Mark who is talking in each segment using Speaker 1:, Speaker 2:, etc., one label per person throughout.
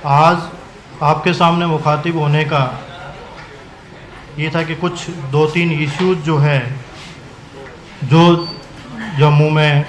Speaker 1: आज आपके सामने मुखातिब होने का ये था कि कुछ 2-3 इश्यूज जो है जो जम्मू में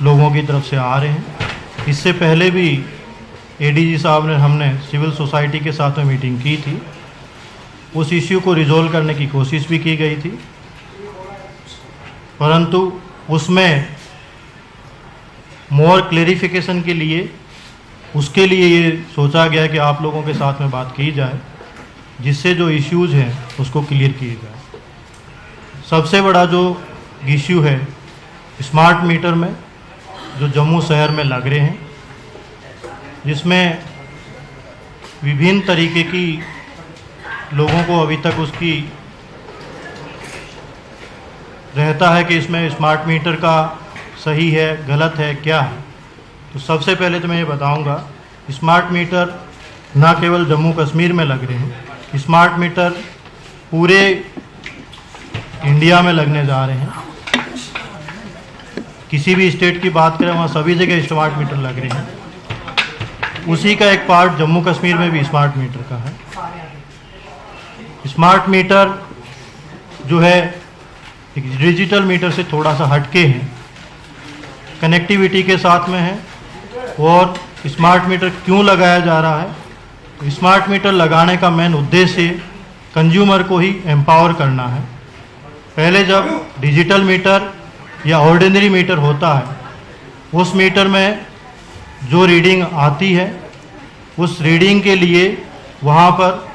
Speaker 1: लोगों की तरफ से आ रहे हैं। इससे पहले भी एडीजी साहब ने हमने सिविल सोसाइटी के साथ में मीटिंग की थी, उस इश्यू को रिजोल्व करने की कोशिश भी की गई थी, परंतु उसमें मोर क्लेरिफिकेशन के लिए उसके लिए ये सोचा गया कि आप लोगों के साथ में बात की जाए, जिससे जो इश्यूज़ हैं उसको क्लियर किए जाए। सबसे बड़ा जो इश्यू है स्मार्ट मीटर में जो जम्मू शहर में लग रहे हैं, जिसमें विभिन्न तरीके की लोगों को अभी तक उसकी रहता है कि इसमें स्मार्ट मीटर का सही है गलत है क्या है। तो सबसे पहले तो मैं ये बताऊंगा, स्मार्ट मीटर ना केवल जम्मू कश्मीर में लग रहे हैं, स्मार्ट मीटर पूरे इंडिया में लगने जा रहे हैं। किसी भी स्टेट की बात करें वहाँ सभी जगह स्मार्ट मीटर लग रहे हैं। उसी का एक पार्ट जम्मू कश्मीर में भी स्मार्ट मीटर का है। स्मार्ट मीटर जो है एक डिजिटल मीटर से थोड़ा सा हटके है, कनेक्टिविटी के साथ में है। और स्मार्ट मीटर क्यों लगाया जा रहा है? तो स्मार्ट मीटर लगाने का मेन उद्देश्य कंज्यूमर को ही एम्पावर करना है। पहले जब डिजिटल मीटर या ऑर्डिनरी मीटर होता है, उस मीटर में जो रीडिंग आती है उस रीडिंग के लिए वहाँ पर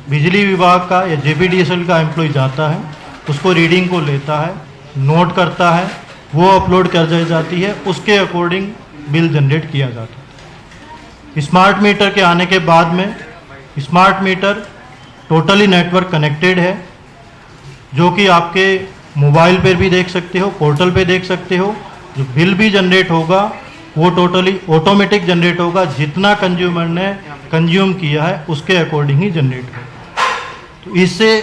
Speaker 1: बिजली विभाग का या जेपीडीएसएल का एम्प्लॉय जाता है, उसको रीडिंग को लेता है, नोट करता है, वो अपलोड कर दी जाती है, उसके अकॉर्डिंग बिल जनरेट किया जाता है। स्मार्ट मीटर के आने के बाद में smart meter totally network connected है, जो कि आपके मोबाइल पर भी देख सकते हो, पोर्टल पे देख सकते हो। जो बिल भी जनरेट होगा वो टोटली ऑटोमेटिक जनरेट होगा, जितना कंज्यूमर ने कंज्यूम किया है उसके अकॉर्डिंग ही जनरेट होगा। तो इससे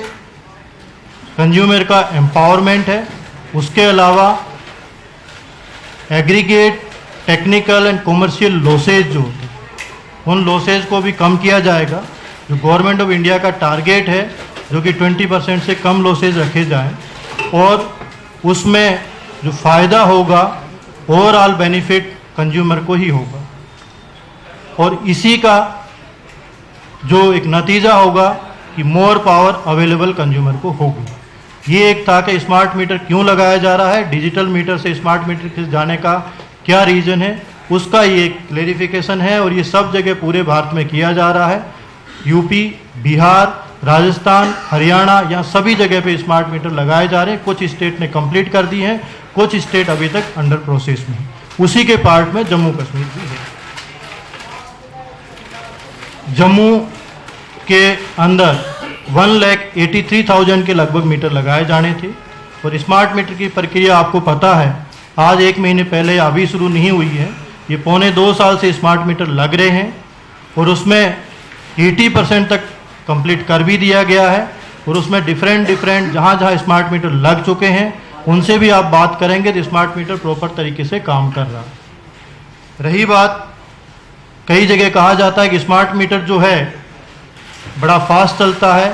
Speaker 1: कंज्यूमर का एम्पावरमेंट है। उसके अलावा aggregate technical and commercial losses जो होते हैं, उन लॉसेज को भी कम किया जाएगा। जो गवर्नमेंट ऑफ इंडिया का टारगेट है जो कि 20% से कम लॉसेज रखे जाएं, और उसमें जो फ़ायदा होगा ओवरऑल बेनिफिट कंज्यूमर को ही होगा। और इसी का जो एक नतीजा होगा कि मोर पावर अवेलेबल कंज्यूमर को होगी। ये एक था कि स्मार्ट मीटर क्यों लगाया जा रहा है, डिजिटल मीटर से स्मार्ट मीटर के जाने का क्या रीज़न है, उसका ये क्लेरिफिकेशन है। और ये सब जगह पूरे भारत में किया जा रहा है। यूपी, बिहार, राजस्थान, हरियाणा, यहाँ सभी जगह पे स्मार्ट मीटर लगाए जा रहे हैं। कुछ स्टेट ने कंप्लीट कर दी हैं, कुछ स्टेट अभी तक अंडर प्रोसेस में है। उसी के पार्ट में जम्मू कश्मीर भी है। जम्मू के अंदर 1,83,000 के लगभग मीटर लगाए जाने थे। और स्मार्ट मीटर की प्रक्रिया आपको पता है, आज 1 महीने पहले अभी शुरू नहीं हुई है। ये 1.25 साल से स्मार्ट मीटर लग रहे हैं और उसमें 80% तक कंप्लीट कर भी दिया गया है। और उसमें डिफरेंट जहाँ स्मार्ट मीटर लग चुके हैं उनसे भी आप बात करेंगे तो स्मार्ट मीटर प्रॉपर तरीके से काम कर रहा है। रही बात, कई जगह कहा जाता है कि स्मार्ट मीटर जो है बड़ा फास्ट चलता है,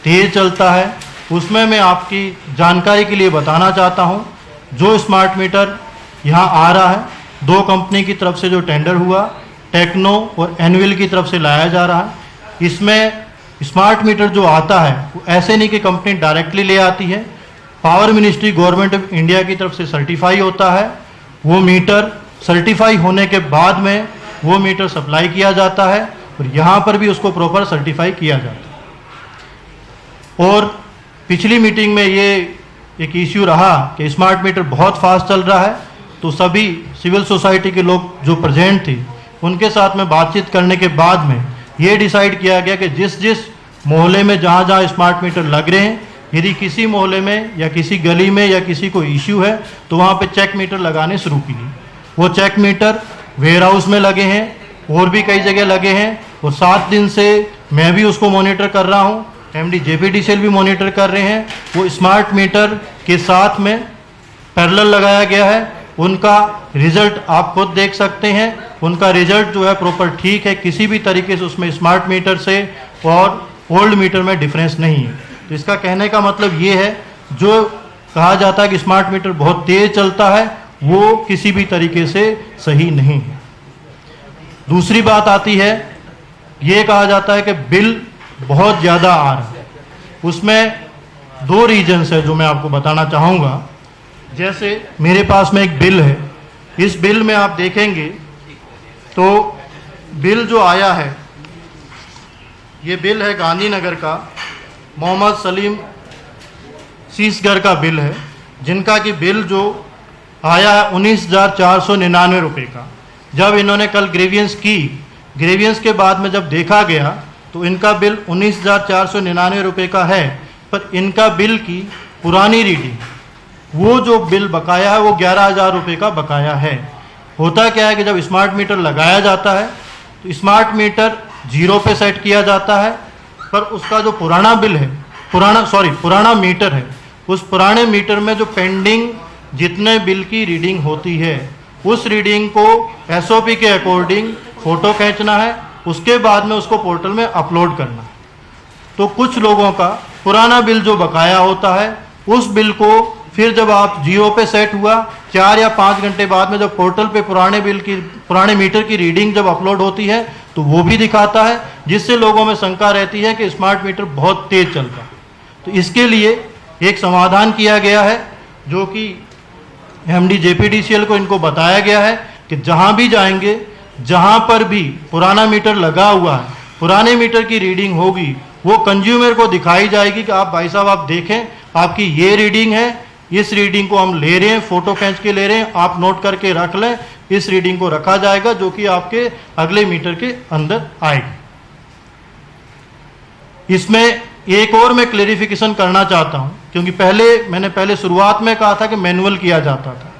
Speaker 1: तेज़ चलता है। उसमें मैं आपकी जानकारी के लिए बताना चाहता हूँ, जो स्मार्ट मीटर यहाँ आ रहा है, 2 कंपनी की तरफ से जो टेंडर हुआ, टेक्नो और एनविल की तरफ से लाया जा रहा है। इसमें स्मार्ट मीटर जो आता है वो ऐसे नहीं कि कंपनी डायरेक्टली ले आती है, power ministry government of India की तरफ से सर्टिफाई होता है। वो मीटर सर्टिफाई होने के बाद में वो मीटर सप्लाई किया जाता है और यहाँ पर भी उसको प्रॉपर सर्टिफाई किया जाता है। और पिछली मीटिंग में ये एक इश्यू रहा कि स्मार्ट मीटर बहुत फास्ट चल रहा है, तो सभी सिविल सोसाइटी के लोग जो प्रेजेंट थे उनके साथ में बातचीत करने के बाद में ये डिसाइड किया गया कि जिस मोहल्ले में जहाँ स्मार्ट मीटर लग रहे हैं, यदि किसी मोहल्ले में या किसी गली में या किसी को इश्यू है तो वहाँ पे चेक मीटर लगाने शुरू किए। वो चेक मीटर वेयर हाउस में लगे हैं और भी कई जगह लगे हैं। और 7 दिन से मैं भी उसको मॉनिटर कर रहा हूँ, एमडी जेपीडीसीएल भी मॉनिटर कर रहे हैं। वो स्मार्ट मीटर के साथ में पैरेलल लगाया गया है उनका रिजल्ट आप खुद देख सकते हैं। उनका रिजल्ट जो है प्रॉपर ठीक है, किसी भी तरीके से उसमें स्मार्ट मीटर से और ओल्ड मीटर में डिफरेंस नहीं है। तो इसका कहने का मतलब ये है, जो कहा जाता है कि स्मार्ट मीटर बहुत तेज चलता है, वो किसी भी तरीके से सही नहीं है। दूसरी बात आती है, ये कहा जाता है कि बिल बहुत ज़्यादा आ रहा है। उसमें दो रीजन्स है जो मैं आपको बताना चाहूँगा। जैसे मेरे पास में एक बिल है, इस बिल में आप देखेंगे तो बिल जो आया है, ये बिल है गांधीनगर का, मोहम्मद सलीम सीसगर का बिल है, जिनका कि बिल जो आया है 19,499 रुपये का। जब इन्होंने कल ग्रेवियंस की, ग्रेवियंस के बाद में जब देखा गया तो इनका बिल 19,499 रुपये का है, पर इनका बिल की पुरानी रीडिंग, वो जो बिल बकाया है वो 11,000 रुपये का बकाया है। होता क्या है कि जब स्मार्ट मीटर लगाया जाता है तो स्मार्ट मीटर 0 पे सेट किया जाता है, पर उसका जो पुराना बिल है, पुराना मीटर है, उस पुराने मीटर में जो पेंडिंग जितने बिल की रीडिंग होती है, उस रीडिंग को SOP के अकॉर्डिंग फ़ोटो खींचना है, उसके बाद में उसको पोर्टल में अपलोड करना है। तो कुछ लोगों का पुराना बिल जो बकाया होता है, उस बिल को फिर जब आप 0 पे सेट हुआ, 4 या 5 घंटे बाद में जब पोर्टल पे पुराने मीटर की रीडिंग जब अपलोड होती है तो वो भी दिखाता है, जिससे लोगों में शंका रहती है कि स्मार्ट मीटर बहुत तेज चलता है। तो इसके लिए एक समाधान किया गया है, जो कि MD JPDCL को इनको बताया गया है कि जहाँ भी जाएंगे, जहाँ पर भी पुराना मीटर लगा हुआ है, पुराने मीटर की रीडिंग होगी, वो कंज्यूमर को दिखाई जाएगी कि आप भाई साहब आप देखें, आपकी ये रीडिंग है, इस रीडिंग को हम ले रहे हैं, फ़ोटो खींच के ले रहे हैं, आप नोट करके रख लें, इस रीडिंग को रखा जाएगा जो कि आपके अगले मीटर के अंदर आएगी। इसमें एक और मैं क्लेरिफिकेशन करना चाहता हूं, क्योंकि मैंने पहले शुरुआत में कहा था कि मैनुअल किया जाता था।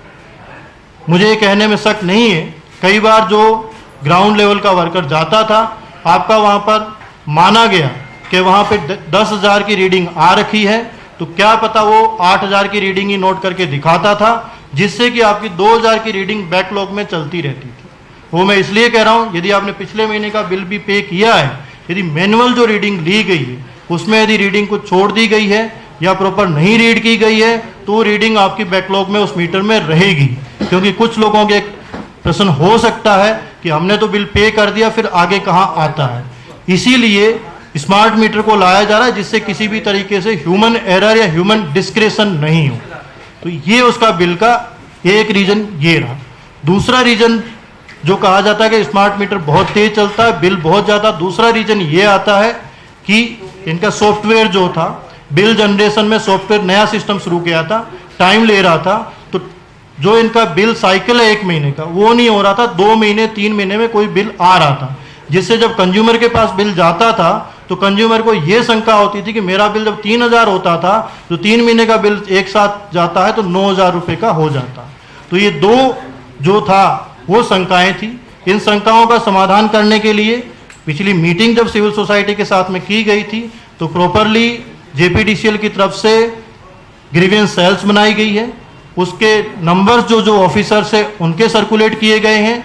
Speaker 1: मुझे ये कहने में शक नहीं है, कई बार जो ग्राउंड लेवल का वर्कर जाता था, आपका वहां पर माना गया कि वहां पे 10,000 की रीडिंग आ रखी है, तो क्या पता वो 8,000 की रीडिंग ही नोट करके दिखाता था, जिससे कि आपकी 2,000 की रीडिंग बैकलॉग में चलती रहती थी। वो मैं इसलिए कह रहा हूँ, यदि आपने पिछले महीने का बिल भी पे किया है, यदि मैनुअल जो रीडिंग ली गई है उसमें यदि रीडिंग को छोड़ दी गई है या प्रॉपर नहीं रीड की गई है, तो रीडिंग आपकी बैकलॉग में उस मीटर में रहेगी। क्योंकि कुछ लोगों के प्रश्न हो सकता है कि हमने तो बिल पे कर दिया, फिर आगे कहाँ आता है। इसीलिए स्मार्ट मीटर को लाया जा रहा है, जिससे किसी भी तरीके से ह्यूमन एरर या ह्यूमन डिस्क्रेशन नहीं हो। तो ये उसका बिल का एक रीजन ये रहा। दूसरा रीजन जो कहा जाता है कि स्मार्ट मीटर बहुत तेज चलता है, बिल बहुत ज़्यादा, दूसरा रीजन ये आता है कि इनका सॉफ्टवेयर जो था, बिल जनरेशन में सॉफ्टवेयर नया सिस्टम शुरू किया था, टाइम ले रहा था, तो जो इनका बिल साइकिल है 1 महीने का, वो नहीं हो रहा था, 2 महीने 3 महीने में कोई बिल आ रहा था, जिससे जब कंज्यूमर के पास बिल जाता था तो कंज्यूमर को ये शंका होती थी कि मेरा बिल जब 3,000 होता था, तो 3 महीने का बिल एक साथ जाता है तो 9,000 रुपये का हो जाता। तो ये दो जो था वो शंकाएं थी। इन शंकाओं का समाधान करने के लिए पिछली मीटिंग जब सिविल सोसाइटी के साथ में की गई थी, तो प्रॉपरली JPDCL की तरफ से ग्रीवियंस सेल्स बनाई गई है, उसके नंबर्स जो ऑफिसर्स है उनके सर्कुलेट किए गए हैं।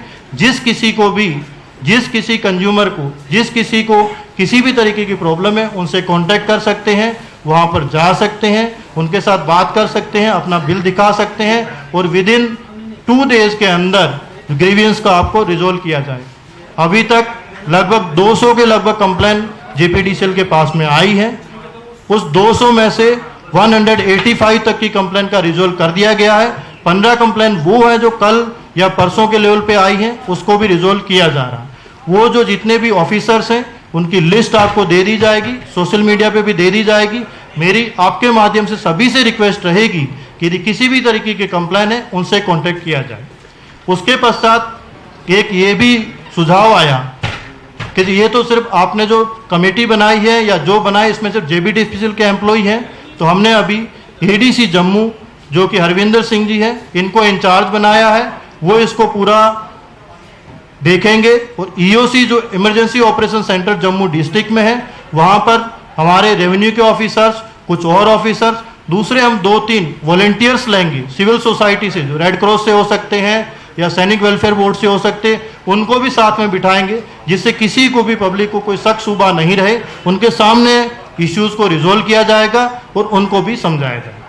Speaker 1: जिस किसी कंज्यूमर को, जिस किसी को किसी भी तरीके की प्रॉब्लम है, उनसे कांटेक्ट कर सकते हैं, वहाँ पर जा सकते हैं, उनके साथ बात कर सकते हैं, अपना बिल दिखा सकते हैं और विदिन 2 डेज के अंदर ग्रीवियंस को आपको रिजोल्व किया जाए। अभी तक लगभग 200 के लगभग कंप्लेन JPDCL के पास में आई है। उस 200 में से 185 तक की कंप्लेन का रिजोल्व कर दिया गया है। 15 कंप्लेन वो है जो कल या परसों के लेवल पे आई हैं, उसको भी रिजोल्व किया जा रहा है। वो जो जितने भी ऑफिसर्स हैं उनकी लिस्ट आपको दे दी जाएगी, सोशल मीडिया पे भी दे दी जाएगी। मेरी आपके माध्यम से सभी से रिक्वेस्ट रहेगी कि यदि किसी भी तरीके की कंप्लेन है उनसे कांटेक्ट किया जाए। उसके पश्चात एक ये भी सुझाव आया कि ये तो सिर्फ आपने जो कमेटी बनाई है या जो बनाई इसमें सिर्फ JPDCL के एम्प्लॉय हैं, तो हमने अभी ADC जम्मू जो कि हरविंदर सिंह जी हैं, इनको इंचार्ज बनाया है, वो इसको पूरा देखेंगे। और EOC जो emergency operation centre Jammu district में है, वहाँ पर हमारे रेवेन्यू के ऑफिसर्स, कुछ और ऑफिसर्स, दूसरे हम 2-3 वॉलेंटियर्स लेंगे सिविल सोसाइटी से, जो रेड क्रॉस से हो सकते हैं या सैनिक वेलफेयर बोर्ड से हो सकते हैं, उनको भी साथ में बिठाएंगे, जिससे किसी को भी, पब्लिक को कोई शक शुबा नहीं रहे। उनके सामने इश्यूज़ को रिजोल्व किया जाएगा और उनको भी समझाया जाएगा।